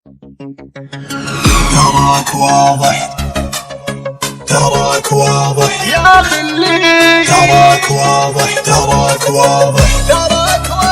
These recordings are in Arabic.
تراك واضح، تراك واضح يا خلي، تراك واضح، تراك واضح، تراك واضح.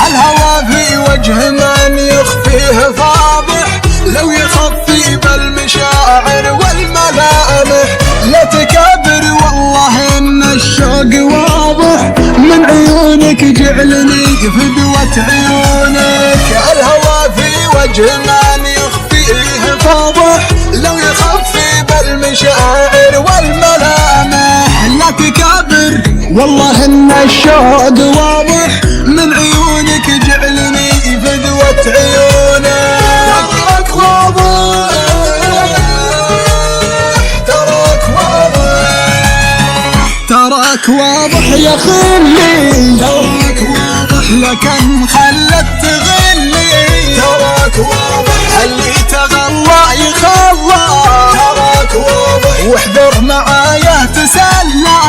الهوى في وجه من يخفيه فاضح، لو يخفي بالمشاعر والملامح. لا تكابر والله ان الشوق واضح، من عيونك جعلني فدوة عيونك. الهوى في وجه من يخفيه فاضح، لو يخفي بالمشاعر والملامح. لا تكابر والله ان الشوق واضح، من عيونك جعلني فدوة عيونك. تراك واضح، تراك واضح، تراك واضح يا خلي، تراك واضح لكن خلت تغلي. تراك واضح اللي تغلى يخلى، تراك واضح واحذر معايا تسلى.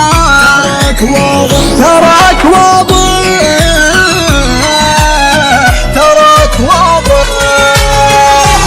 تراك واضح، تراك واضح، تراك واضح.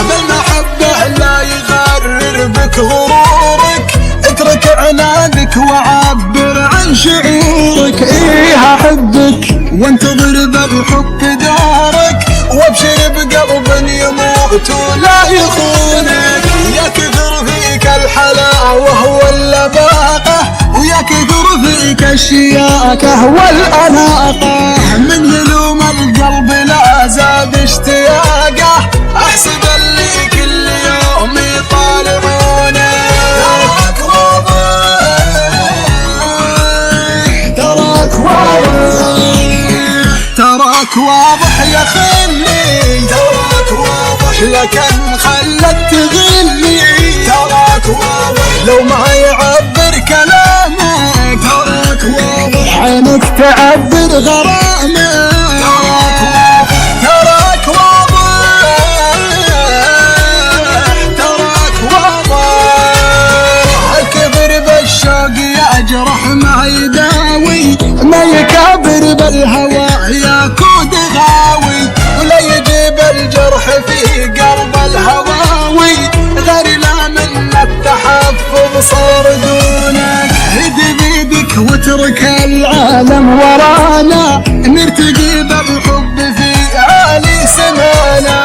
بالمحبة لا يغرر بك غرورك، اترك عنادك وعبر عن شعورك. ايه احبك وانتظر بالحب دارك، وابشر بقلب يموت ولا يخونك. يا كثر فيك الحلاوة واللباقة، ويا كثر فيك الشياكة والأناقة. من يلوم القلب لا زاد اشتياقه، احسب اللي كل يوم يطالعونه. تراك واضح، تراك واضح، تراك واضح يا خلي، تراك واضح لكن خلت تغلي. تراك واضح لو ما يعبر كلامك، تراك واضح عينك تعبر غرامك. تراك واضح، تراك واضح، تراك واضح. الكبر بالشوق يجرح ما يداوي، ما يكابر بالهوى ياكود غاوي. ولا يجيب الجرح في قلب الهواوي، غير لا من التحفظ صار دونك. هد بيدك واترك العالم ورانا، نرتقي بالحب في عالي سمانا.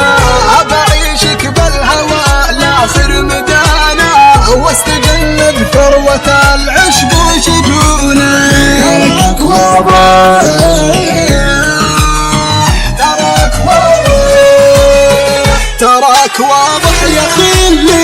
أبعيشك بالهوى لاخر مدانا، واستجنب ثروة العشق وشجونك. تراك واضح، تراك واضح، تراك واضح يا خلي.